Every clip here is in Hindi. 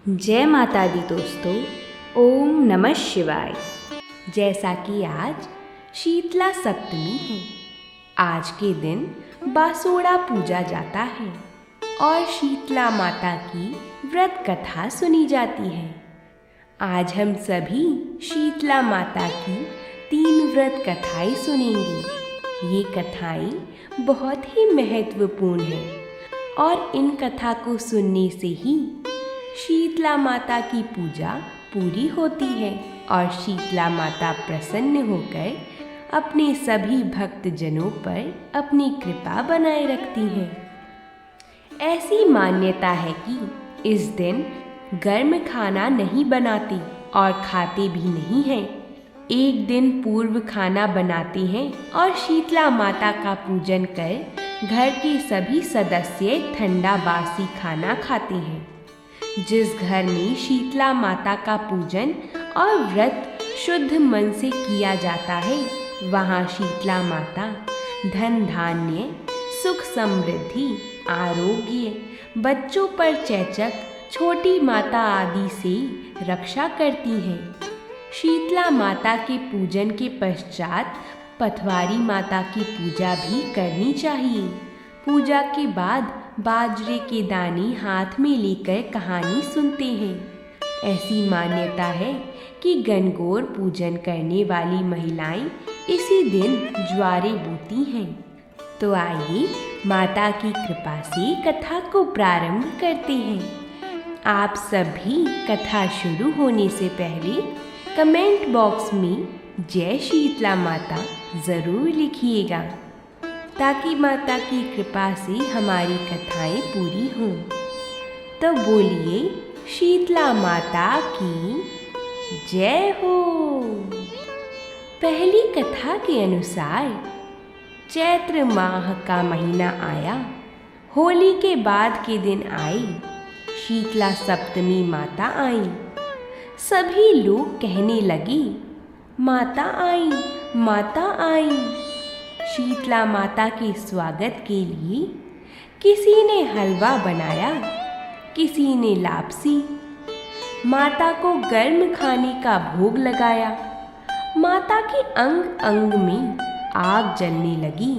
जय माता दी दोस्तों। ओम नमः शिवाय। जैसा कि आज शीतला सप्तमी है, आज के दिन बासोड़ा पूजा जाता है और शीतला माता की व्रत कथा सुनी जाती है। आज हम सभी शीतला माता की 3 व्रत कथाएं सुनेंगे। ये कथाएं बहुत ही महत्वपूर्ण हैं और इन कथा को सुनने से ही शीतला माता की पूजा पूरी होती है और शीतला माता प्रसन्न होकर अपने सभी भक्तजनों पर अपनी कृपा बनाए रखती हैं। ऐसी मान्यता है कि इस दिन गर्म खाना नहीं बनाते और खाते भी नहीं हैं। एक दिन पूर्व खाना बनाते हैं और शीतला माता का पूजन कर घर के सभी सदस्य ठंडा बासी खाना खाते हैं। जिस घर में शीतला माता का पूजन और व्रत शुद्ध मन से किया जाता है, वहाँ शीतला माता धन धान्य, सुख समृद्धि, आरोग्य, बच्चों पर चेचक, छोटी माता आदि से रक्षा करती हैं। शीतला माता के पूजन के पश्चात पथवारी माता की पूजा भी करनी चाहिए। पूजा के बाद बाजरे के दाने हाथ में लेकर कहानी सुनते हैं। ऐसी मान्यता है कि गणगौर पूजन करने वाली महिलाएं इसी दिन ज्वारे बोती हैं। तो आइए माता की कृपा से कथा को प्रारंभ करते हैं। आप सभी कथा शुरू होने से पहले कमेंट बॉक्स में जय शीतला माता ज़रूर लिखिएगा, ताकि माता की कृपा से हमारी कथाएं पूरी हों। तो बोलिए शीतला माता की जय हो। पहली कथा के अनुसार चैत्र माह का महीना आया, होली के बाद के दिन आए, शीतला सप्तमी माता आई। सभी लोग कहने लगे, माता आई, माता आई। शीतला माता के स्वागत के लिए किसी ने हलवा बनाया, किसी ने लापसी। माता को गर्म खाने का भोग लगाया। माता के अंग अंग में आग जलने लगी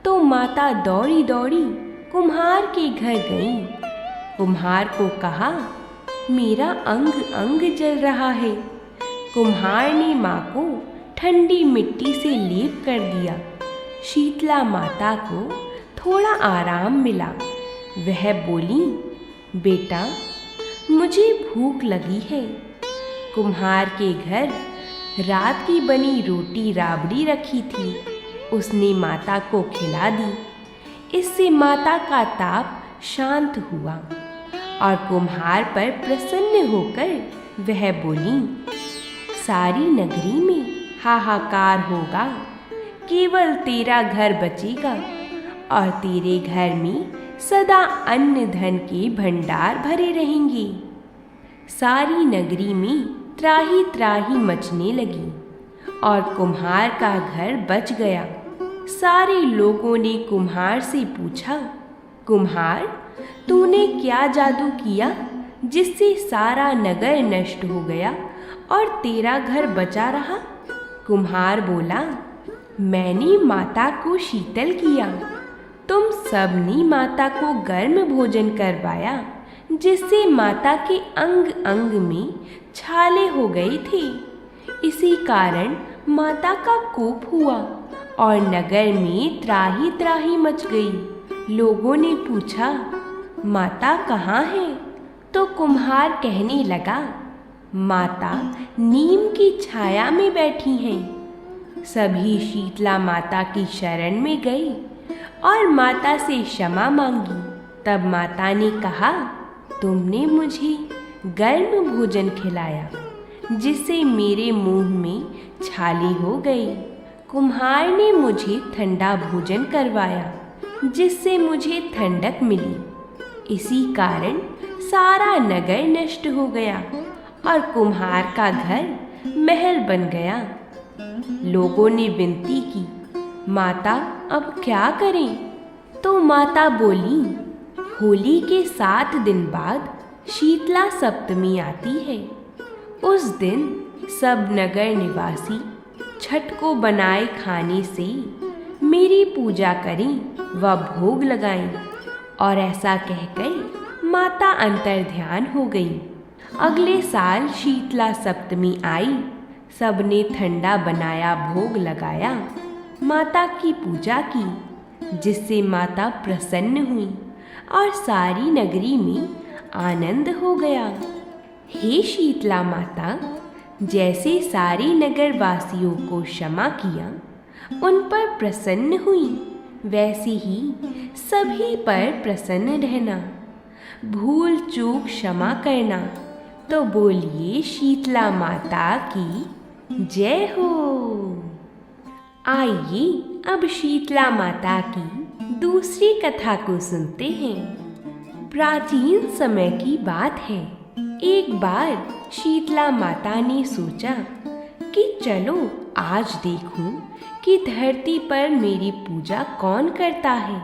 तो माता दौड़ी दौड़ी कुम्हार के घर गई। कुम्हार को कहा, मेरा अंग अंग जल रहा है। कुम्हार ने माँ को ठंडी मिट्टी से लेप कर दिया। शीतला माता को थोड़ा आराम मिला। वह बोली, बेटा मुझे भूख लगी है। कुम्हार के घर रात की बनी रोटी राबड़ी रखी थी, उसने माता को खिला दी। इससे माता का ताप शांत हुआ और कुम्हार पर प्रसन्न होकर वह बोली, सारी नगरी में हाहाकार होगा, केवल तेरा घर बचेगा और तेरे घर में सदा अन्न धन के भंडार भरे रहेंगे। सारी नगरी में त्राही त्राही मचने लगी और कुम्हार का घर बच गया। सारे लोगों ने कुम्हार से पूछा, कुम्हार तूने क्या जादू किया जिससे सारा नगर नष्ट हो गया और तेरा घर बचा रहा? कुम्हार बोला, मैंने माता को शीतल किया। तुम सबने माता को गर्म भोजन करवाया, जिससे माता के अंग अंग में छाले हो गए थे। इसी कारण माता का कोप हुआ और नगर में त्राही त्राही मच गई। लोगों ने पूछा, माता कहाँ है? तो कुम्हार कहने लगा, माता नीम की छाया में बैठी हैं। सभी शीतला माता की शरण में गई और माता से क्षमा मांगी। तब माता ने कहा, तुमने मुझे गर्म भोजन खिलाया, जिससे मेरे मुंह में छाले हो गई। कुम्हार ने मुझे ठंडा भोजन करवाया, जिससे मुझे ठंडक मिली। इसी कारण सारा नगर नष्ट हो गया और कुम्हार का घर महल बन गया। लोगों ने विनती की, माता अब क्या करें? तो माता बोली, होली के 7 दिन बाद शीतला सप्तमी आती है। उस दिन सब नगर निवासी छठ को बनाए खाने से मेरी पूजा करें व भोग लगाएं। और ऐसा कहकर माता अंतर्ध्यान हो गई। अगले साल शीतला सप्तमी आई। सबने ठंडा बनाया भोग लगाया, माता की पूजा की, जिससे माता प्रसन्न हुई और सारी नगरी में आनंद हो गया। हे शीतला माता, जैसे सारे नगर वासियों को क्षमा किया, उन पर प्रसन्न हुई, वैसे ही सभी पर प्रसन्न रहना। भूल चूक क्षमा करना। तो बोलिए शीतला माता की जय हो। आइए अब शीतला माता की दूसरी कथा को सुनते हैं। प्राचीन समय की बात है। एक बार शीतला माता ने सोचा कि चलो आज देखूं कि धरती पर मेरी पूजा कौन करता है,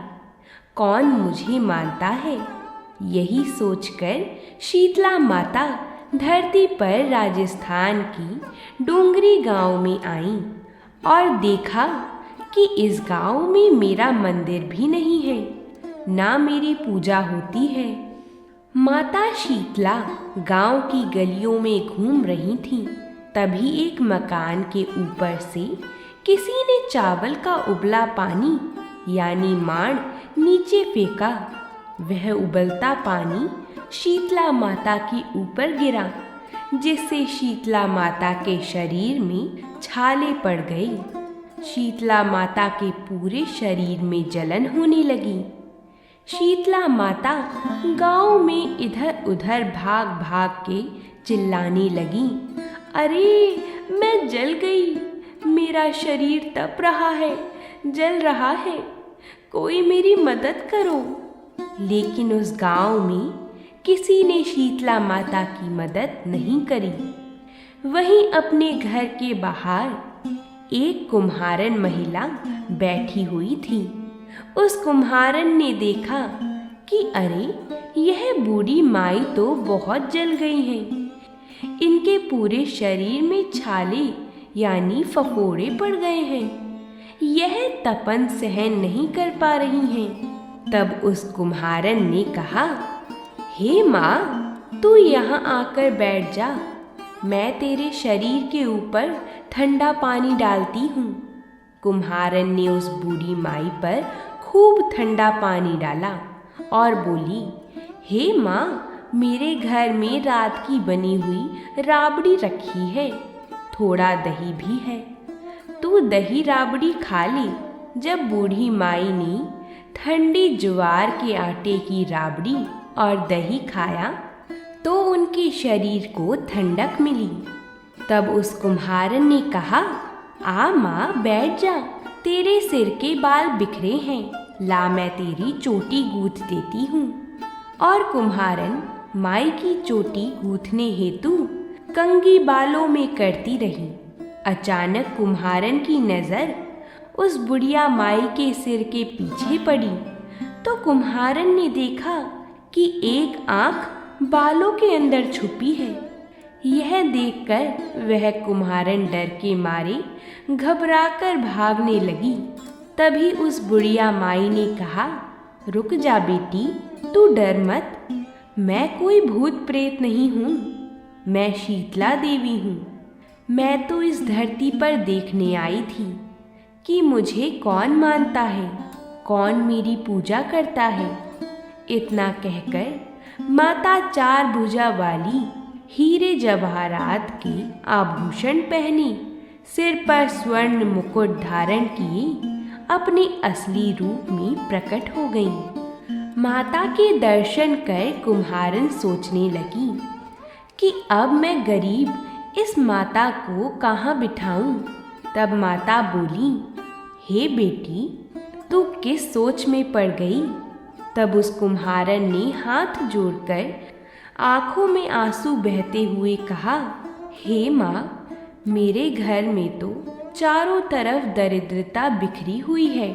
कौन मुझे मानता है। यही सोचकर शीतला माता धरती पर राजस्थान की डोंगरी गांव में आई और देखा कि इस गांव में मेरा मंदिर भी नहीं है, ना मेरी पूजा होती है। माता शीतला गांव की गलियों में घूम रही थीं। तभी एक मकान के ऊपर से किसी ने चावल का उबला पानी यानी माड़ नीचे फेंका। वह उबलता पानी शीतला माता के ऊपर गिरा, जिससे शीतला माता के शरीर में छाले पड़ गई। शीतला माता के पूरे शरीर में जलन होने लगी। शीतला माता गांव में इधर उधर भाग भाग के चिल्लाने लगी, अरे मैं जल गई, मेरा शरीर तप रहा है, जल रहा है, कोई मेरी मदद करो। लेकिन उस गांव में किसी ने शीतला माता की मदद नहीं करी। वहीं अपने घर के बाहर एक कुम्हारन महिला बैठी हुई थी। उस कुम्हारन ने देखा कि अरे यह बूढ़ी माई तो बहुत जल गई हैं। इनके पूरे शरीर में छाले यानी फफोड़े पड़ गए हैं। यह तपन सहन नहीं कर पा रही हैं। तब उस कुम्हारन ने कहा, हे माँ, तू यहाँ आकर बैठ जा, मैं तेरे शरीर के ऊपर ठंडा पानी डालती हूँ। कुम्हारन ने उस बूढ़ी माई पर खूब ठंडा पानी डाला और बोली, हे माँ, मेरे घर में रात की बनी हुई राबड़ी रखी है, थोड़ा दही भी है, तू दही राबड़ी खा ले। जब बूढ़ी माई ने ठंडी ज्वार के आटे की राबड़ी और दही खाया तो उनके शरीर को ठंडक मिली। तब उस कुम्हारन ने कहा, आ माँ बैठ जा, तेरे सिर के बाल बिखरे हैं, ला मैं तेरी चोटी गूंथ देती हूँ। और कुम्हारन माई की चोटी गूंथने हेतु कंघी बालों में करती रही। अचानक कुम्हारन की नज़र उस बुढ़िया माई के सिर के पीछे पड़ी तो कुम्हारन ने देखा कि एक आंख बालों के अंदर छुपी है। यह देखकर वह कुम्हारन डर के मारे घबराकर भागने लगी। तभी उस बुढ़िया माई ने कहा, रुक जा बेटी, तू डर मत, मैं कोई भूत प्रेत नहीं हूँ, मैं शीतला देवी हूँ। मैं तो इस धरती पर देखने आई थी कि मुझे कौन मानता है, कौन मेरी पूजा करता है। इतना कहकर माता चार भुजा वाली हीरे जवाहरात के आभूषण पहने, सिर पर स्वर्ण मुकुट धारण किए अपने असली रूप में प्रकट हो गईं। माता के दर्शन कर कुम्हारन सोचने लगी कि अब मैं गरीब इस माता को कहाँ बिठाऊं। तब माता बोली, हे बेटी, तू किस सोच में पड़ गई। तब उस कुम्हारन ने हाथ जोड़कर आंखों में आंसू बहते हुए कहा, हे माँ, मेरे घर में तो चारों तरफ दरिद्रता बिखरी हुई है,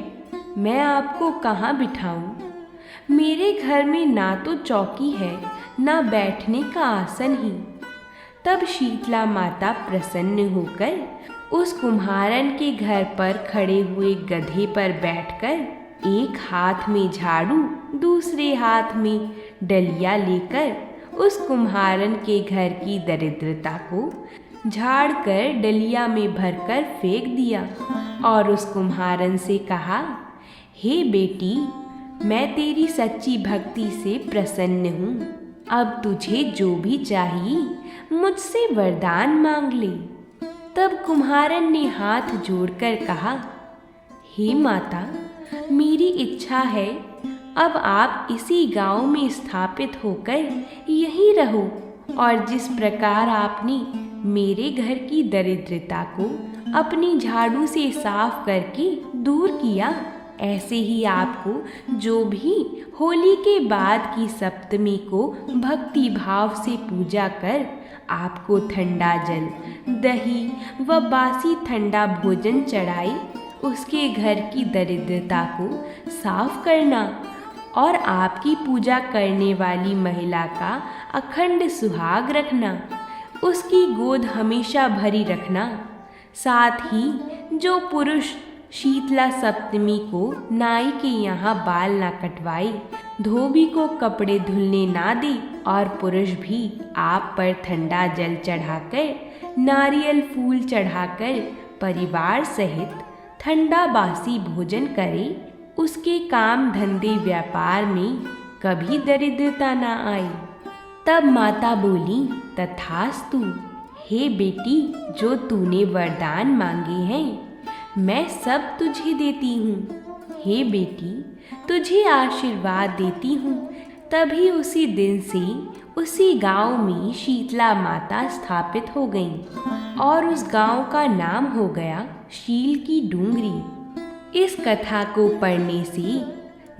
मैं आपको कहाँ बिठाऊं। मेरे घर में ना तो चौकी है, ना बैठने का आसन ही। तब शीतला माता प्रसन्न होकर उस कुम्हारन के घर पर खड़े हुए गधे पर बैठकर एक हाथ में झाड़ू दूसरे हाथ में डलिया लेकर उस कुम्हारन के घर की दरिद्रता को झाड़ कर डलिया में भरकर फेंक दिया और उस कुम्हारन से कहा, हे बेटी, मैं तेरी सच्ची भक्ति से प्रसन्न हूँ। अब तुझे जो भी चाहिए मुझसे वरदान मांग ले। तब कुम्हारन ने हाथ जोड़कर कहा, हे माता, मेरी इच्छा है अब आप इसी गांव में स्थापित होकर यहीं रहो और जिस प्रकार आपने मेरे घर की दरिद्रता को अपनी झाड़ू से साफ करके दूर किया, ऐसे ही आपको जो भी होली के बाद की सप्तमी को भक्ति भाव से पूजा कर आपको ठंडा जल, दही व बासी ठंडा भोजन चढ़ाए, उसके घर की दरिद्रता को साफ करना और आपकी पूजा करने वाली महिला का अखंड सुहाग रखना, उसकी गोद हमेशा भरी रखना। साथ ही जो पुरुष शीतला सप्तमी को नाई के यहाँ बाल ना कटवाए, धोबी को कपड़े धुलने ना दे और पुरुष भी आप पर ठंडा जल चढ़ाकर, नारियल फूल चढ़ाकर परिवार सहित ठंडा बासी भोजन करे, उसके काम धंधे व्यापार में कभी दरिद्रता ना आए। तब माता बोली, तथास्तु। हे बेटी, जो तूने वरदान मांगे हैं मैं सब तुझे देती हूँ। हे बेटी, तुझे आशीर्वाद देती हूँ। तभी उसी दिन से उसी गांव में शीतला माता स्थापित हो गईं और उस गांव का नाम हो गया शील की डूंगरी। इस कथा को पढ़ने से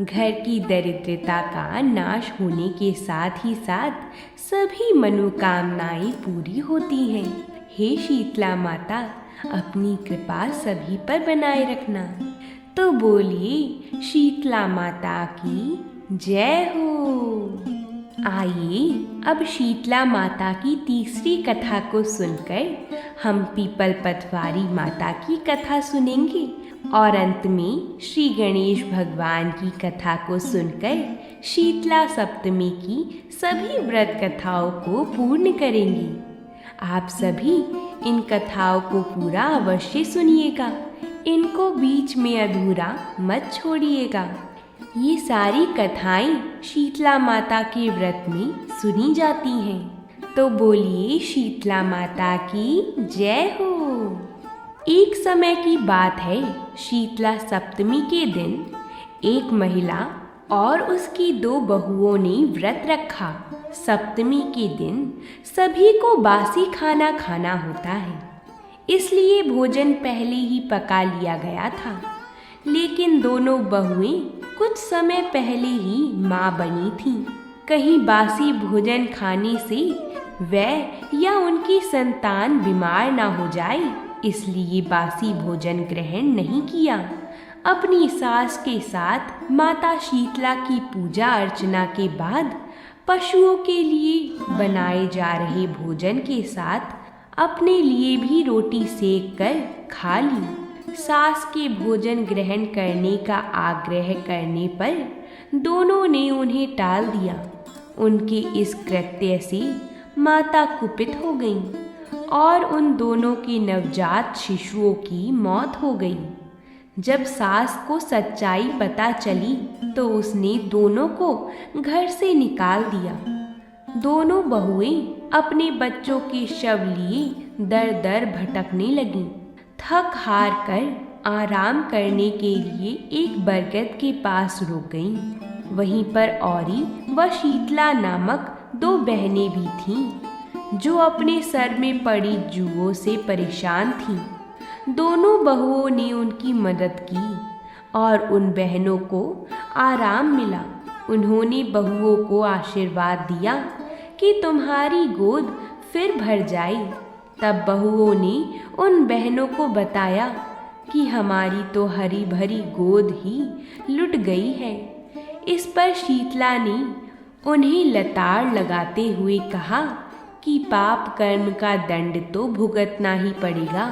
घर की दरिद्रता का नाश होने के साथ ही साथ सभी मनोकामनाएं पूरी होती हैं। हे शीतला माता, अपनी कृपा सभी पर बनाए रखना। तो बोलिए शीतला माता की जय हो। आइए अब शीतला माता की तीसरी कथा को सुनकर हम पीपल पतवारी माता की कथा सुनेंगे और अंत में श्री गणेश भगवान की कथा को सुनकर शीतला सप्तमी की सभी व्रत कथाओं को पूर्ण करेंगे। आप सभी इन कथाओं को पूरा अवश्य सुनिएगा, इनको बीच में अधूरा मत छोड़िएगा। ये सारी कथाएं शीतला माता के व्रत में सुनी जाती हैं। तो बोलिए शीतला माता की जय हो। एक समय की बात है, शीतला सप्तमी के दिन एक महिला और उसकी 2 बहुओं ने व्रत रखा। सप्तमी के दिन सभी को बासी खाना खाना होता है, इसलिए भोजन पहले ही पका लिया गया था। लेकिन दोनों बहुएं कुछ समय पहले ही माँ बनी थीं। कहीं बासी भोजन खाने से वह या उनकी संतान बीमार ना हो जाए, इसलिए बासी भोजन ग्रहण नहीं किया। अपनी सास के साथ माता शीतला की पूजा अर्चना के बाद पशुओं के लिए बनाए जा रहे भोजन के साथ अपने लिए भी रोटी सेक कर खा ली। सास के भोजन ग्रहण करने का आग्रह करने पर दोनों ने उन्हें टाल दिया। उनके इस कृत्य से माता कुपित हो गईं और उन दोनों के नवजात शिशुओं की मौत हो गई। जब सास को सच्चाई पता चली तो उसने दोनों को घर से निकाल दिया। दोनों बहुएं अपने बच्चों के शव लिए दर दर भटकने लगीं। थक हार कर आराम करने के लिए एक बरगद के पास रुक गईं। वहीं पर औरी व शीतला नामक 2 बहनें भी थीं, जो अपने सर में पड़ी जुओं से परेशान थीं। दोनों बहुओं ने उनकी मदद की और उन बहनों को आराम मिला। उन्होंने बहुओं को आशीर्वाद दिया कि तुम्हारी गोद फिर भर जाए। तब बहुओं ने उन बहनों को बताया कि हमारी तो हरी भरी गोद ही लुट गई है। इस पर शीतला ने उन्हें लताड़ लगाते हुए कहा कि पाप कर्म का दंड तो भुगतना ही पड़ेगा।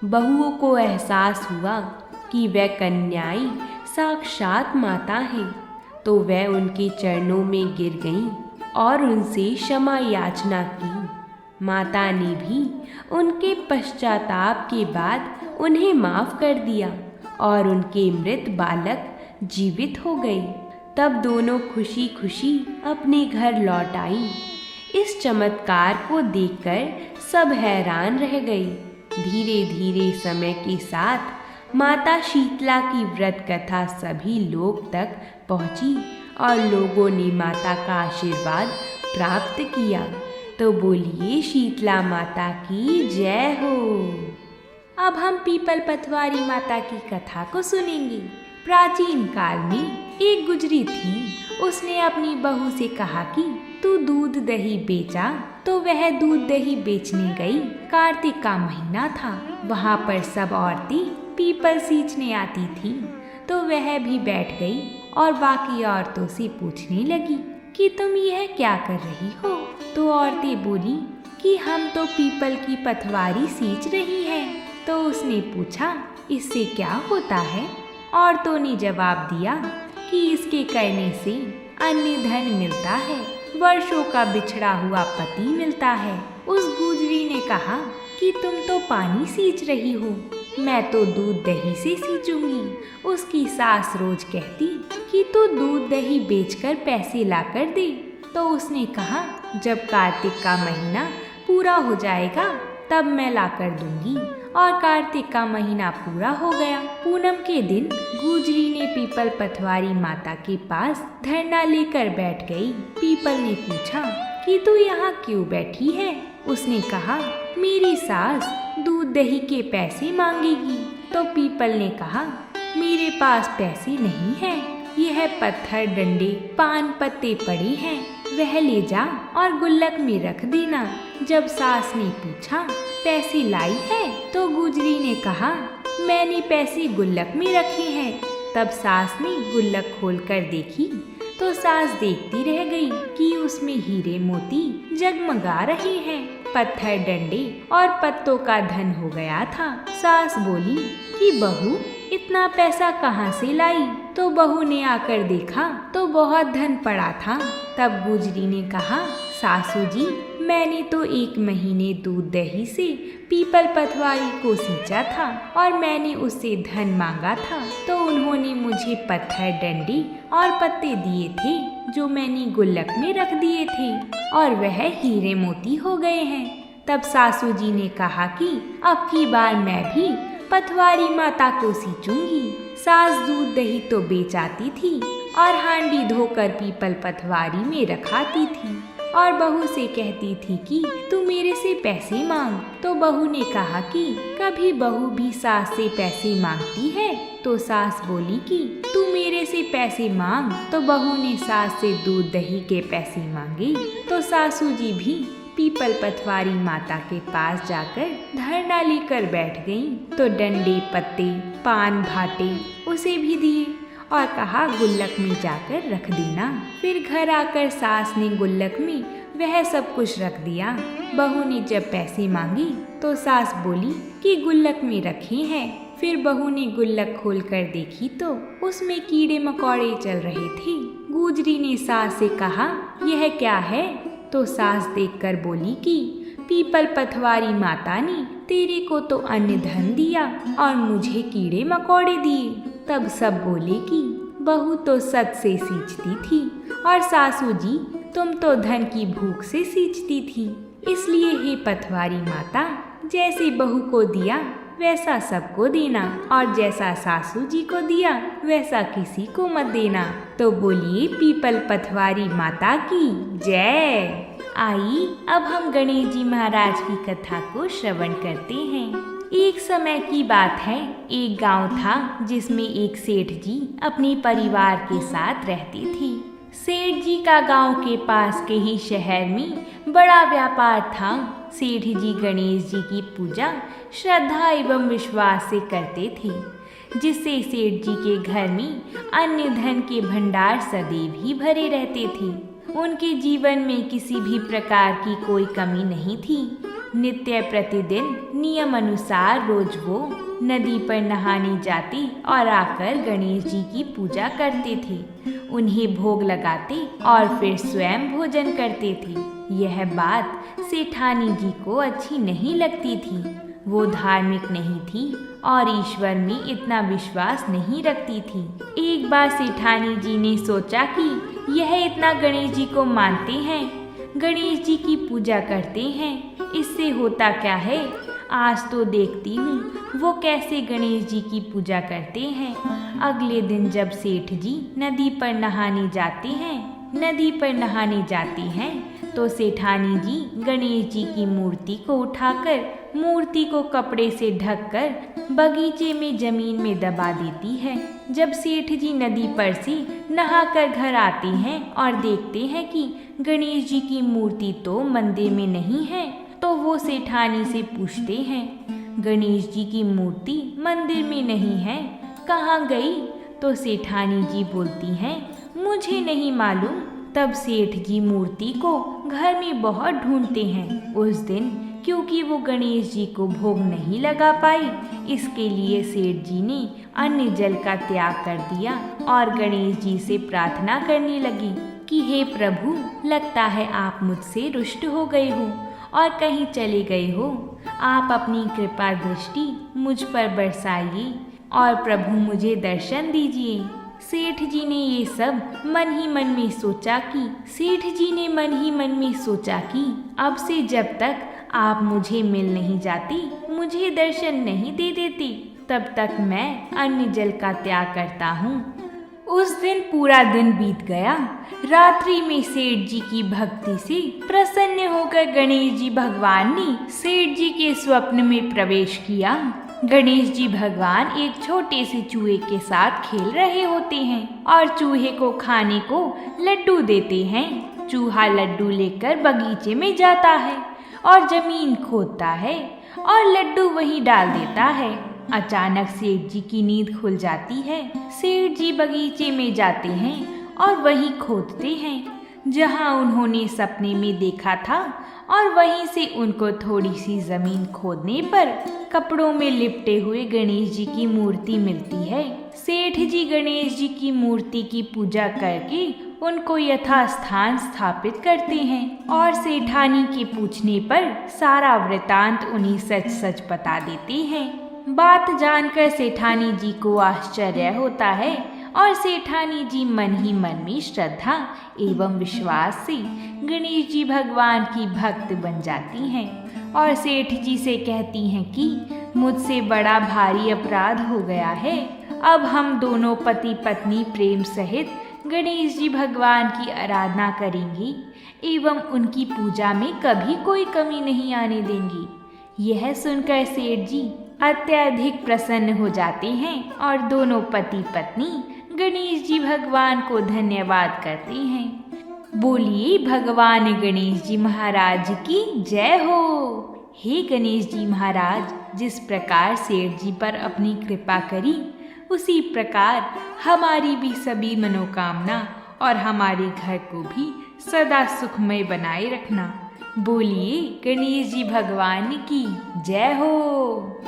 बहुओं को एहसास हुआ कि वह कन्याएं साक्षात माता हैं, तो वह उनके चरणों में गिर गईं और उनसे क्षमा याचना की। माता ने भी उनके पश्चाताप के बाद उन्हें माफ कर दिया और उनके मृत बालक जीवित हो गए। तब दोनों खुशी खुशी अपने घर लौट आईं। इस चमत्कार को देखकर सब हैरान रह गए। धीरे धीरे समय के साथ माता शीतला की व्रत कथा सभी लोग तक पहुंची और लोगों ने माता का आशीर्वाद प्राप्त किया। तो बोलिए शीतला माता की जय हो। अब हम पीपल पथवारी माता की कथा को सुनेंगे। प्राचीन काल में एक गुजरी थी। उसने अपनी बहू से कहा कि तू दूध दही बेचा। तो वह दूध दही बेचने गई। कार्तिक का महीना था। वहाँ पर सब औरतें पीपल सींचने आती थी। तो वह भी बैठ गई और बाकी औरतों से पूछने लगी कि तुम यह क्या कर रही हो। तो औरतें बोली कि हम तो पीपल की पथवारी सींच रही हैं। तो उसने पूछा इससे क्या होता है। औरतों ने जवाब दिया कि इसके करने से अन्य धन मिलता है, वर्षों का बिछड़ा हुआ पति मिलता है। उस गुजरी ने कहा कि तुम तो पानी सींच रही हो, मैं तो दूध दही से सींचूंगी। उसकी सास रोज कहती कि तू दूध दही बेचकर पैसे लाकर दे। तो उसने कहा जब कार्तिक का महीना पूरा हो जाएगा तब मैं लाकर दूंगी। और कार्तिक का महीना पूरा हो गया। पूनम के दिन गुजरी ने पीपल पथवारी माता के पास धरना लेकर बैठ गई। पीपल ने पूछा कि तू यहाँ क्यों बैठी है। उसने कहा मेरी सास दूध दही के पैसे मांगेगी। तो पीपल ने कहा मेरे पास पैसे नहीं हैं, यह पत्थर डंडे पान पत्ते पड़े हैं, वह ले जा और गुल्लक में रख देना। जब सास ने पूछा पैसे लाई है। तो गुजरी ने कहा मैंने पैसे गुल्लक में रखे हैं। तब सास ने गुल्लक खोलकर देखी तो सास देखती रह गई कि उसमें हीरे मोती जगमगा रहे हैं। पत्थर डंडे और पत्तों का धन हो गया था। सास बोली कि बहू इतना पैसा कहाँ से लाई। तो बहू ने आकर देखा तो बहुत धन पड़ा था। तब गुजरी ने कहा सासू जी मैंने तो 1 महीने दूध दही से पीपल पथवारी को सींचा था और मैंने उससे धन मांगा था। तो उन्होंने मुझे पत्थर डंडी और पत्ते दिए थे जो मैंने गुल्लक में रख दिए थे और वह हीरे मोती हो गए हैं। तब सासू जी ने कहा कि अब की बार मैं भी पथवारी माता को सींचूंगी। सास दूध दही तो बेच आती थी और हांडी धोकर पीपल पथवारी में रखाती थी और बहू से कहती थी कि तू मेरे से पैसे मांग। तो बहू ने कहा कि कभी बहू भी सास से पैसे मांगती है। तो सास बोली कि तू मेरे से पैसे मांग। तो बहू ने सास से दूध दही के पैसे मांगे। तो सासू जी भी पीपल पथवारी माता के पास जाकर धरना लेकर बैठ गईं। तो डंडे पत्ते पान भाटे उसे भी दिए और कहा गुल्लक में जाकर रख देना। फिर घर आकर सास ने गुल्लक में वह सब कुछ रख दिया। बहू ने जब पैसे मांगी तो सास बोली कि गुल्लक में रखे हैं। फिर बहू ने गुल्लक खोलकर देखी तो उसमें कीड़े मकोड़े चल रहे थे। गुजरी ने सास से कहा यह क्या है। तो सास देखकर बोली कि पीपल पथवारी माता ने तेरे को तो अन्न धन दिया और मुझे कीड़े मकोड़े दिए। तब सब बोले कि बहू तो सच से सींचती थी और सासू जी तुम तो धन की भूख से सींचती थी। इसलिए हे पथवारी माता जैसे बहू को दिया वैसा सबको देना और जैसा सासू जी को दिया वैसा किसी को मत देना। तो बोलिए पीपल पथवारी माता की जय। आई अब हम गणेश जी महाराज की कथा को श्रवण करते हैं। एक समय की बात है, एक गांव था जिसमें एक सेठ जी अपने परिवार के साथ रहते थे। सेठ जी का गांव के पास के ही शहर में बड़ा व्यापार था। सेठ जी गणेश जी की पूजा श्रद्धा एवं विश्वास से करते थे, जिससे सेठ जी के घर में अन्य धन के भंडार सदैव ही भरे रहते थे। उनके जीवन में किसी भी प्रकार की कोई कमी नहीं थी। नित्य प्रतिदिन नियम अनुसार रोज वो नदी पर नहाने जाते और आकर गणेश जी की पूजा करते थे, उन्हें भोग लगाते और फिर स्वयं भोजन करते थे। यह बात सेठानी जी को अच्छी नहीं लगती थी। वो धार्मिक नहीं थी और ईश्वर में इतना विश्वास नहीं रखती थी। एक बार सेठानी जी ने सोचा कि यह इतना गणेश जी को मानते हैं, गणेश जी की पूजा करते हैं, इससे होता क्या है, आज तो देखती हूँ वो कैसे गणेश जी की पूजा करते हैं। अगले दिन जब सेठ जी नदी पर नहाने जाते हैं तो सेठानी जी गणेश जी की मूर्ति को उठाकर मूर्ति को कपड़े से ढककर बगीचे में जमीन में दबा देती है। जब सेठ जी नदी पर से नहाकर घर आते हैं और देखते हैं कि गणेश जी की मूर्ति तो मंदिर में नहीं है, तो वो सेठानी से पूछते हैं, गणेश जी की मूर्ति मंदिर में नहीं है, कहाँ गई? तो सेठानी जी बोलती हैं, मुझे नहीं मालूम। तब सेठ जी मूर्ति को घर में बहुत ढूंढते हैं। उस दिन क्योंकि वो गणेश जी को भोग नहीं लगा पाई, इसके लिए सेठ जी ने अन्न जल का त्याग कर दिया और गणेश जी से प्रार्थना करने लगी कि हे प्रभु, लगता है आप मुझसे रुष्ट हो गए हो और कहीं चले गए हो। आप अपनी कृपा दृष्टि मुझ पर बरसाइए और प्रभु मुझे दर्शन दीजिए। सेठ जी ने ये सब मन ही मन में सोचा कि अब से जब तक आप मुझे मिल नहीं जाती, मुझे दर्शन नहीं दे देती, तब तक मैं अन्न जल का त्याग करता हूँ। उस दिन पूरा दिन बीत गया। रात्रि में सेठ जी की भक्ति से प्रसन्न होकर गणेश जी भगवान ने सेठ जी के स्वप्न में प्रवेश किया। गणेश जी भगवान एक छोटे से चूहे के साथ खेल रहे होते हैं और चूहे को खाने को लड्डू देते हैं। चूहा लड्डू लेकर बगीचे में जाता है और जमीन खोदता है और लड्डू वहीं डाल देता है। अचानक सेठ जी की नींद खुल जाती है। सेठ जी बगीचे में जाते हैं और वहीं खोदते हैं जहां उन्होंने सपने में देखा था, और वहीं से उनको थोड़ी सी जमीन खोदने पर कपड़ों में लिपटे हुए गणेश जी की मूर्ति मिलती है। सेठ जी गणेश जी की मूर्ति की पूजा करके उनको यथास्थान स्थापित करते हैं और सेठानी के पूछने पर सारा वृतांत उन्हें सच सच बता देते हैं। बात जानकर सेठानी जी को आश्चर्य होता है और सेठानी जी मन ही मन में श्रद्धा एवं विश्वास से गणेश जी भगवान की भक्त बन जाती हैं और सेठ जी से कहती हैं कि मुझसे बड़ा भारी अपराध हो गया है। अब हम दोनों पति पत्नी प्रेम सहित गणेश जी भगवान की आराधना करेंगी एवं उनकी पूजा में कभी कोई कमी नहीं आने देंगी। यह सुनकर सेठ जी अत्यधिक प्रसन्न हो जाते हैं और दोनों पति पत्नी गणेश जी भगवान को धन्यवाद करते हैं। बोलिए भगवान गणेश जी महाराज की जय हो। हे गणेश जी महाराज, जिस प्रकार सेठ जी पर अपनी कृपा करी, उसी प्रकार हमारी भी सभी मनोकामना और हमारे घर को भी सदा सुखमय बनाए रखना। बोलिए गणेश जी भगवान की जय हो।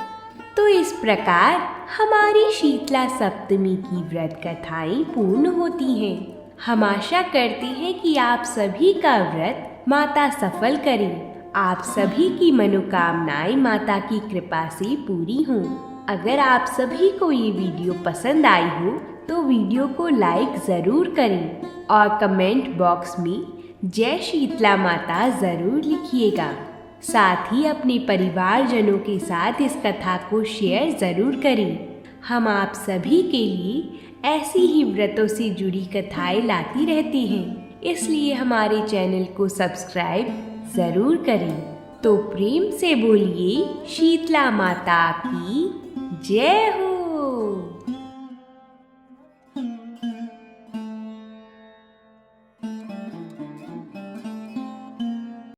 तो इस प्रकार हमारी शीतला सप्तमी की व्रत कथाएं पूर्ण होती हैं। हम आशा करते हैं कि आप सभी का व्रत माता सफल करें, आप सभी की मनोकामनाएं माता की कृपा से पूरी हों। अगर आप सभी को ये वीडियो पसंद आई हो तो वीडियो को लाइक ज़रूर करें और कमेंट बॉक्स में जय शीतला माता ज़रूर लिखिएगा। साथ ही अपने परिवारजनों के साथ इस कथा को शेयर ज़रूर करें। हम आप सभी के लिए ऐसी ही व्रतों से जुड़ी कथाएं लाती रहती हैं, इसलिए हमारे चैनल को सब्सक्राइब ज़रूर करें। तो प्रेम से बोलिए शीतला माता की जय हो।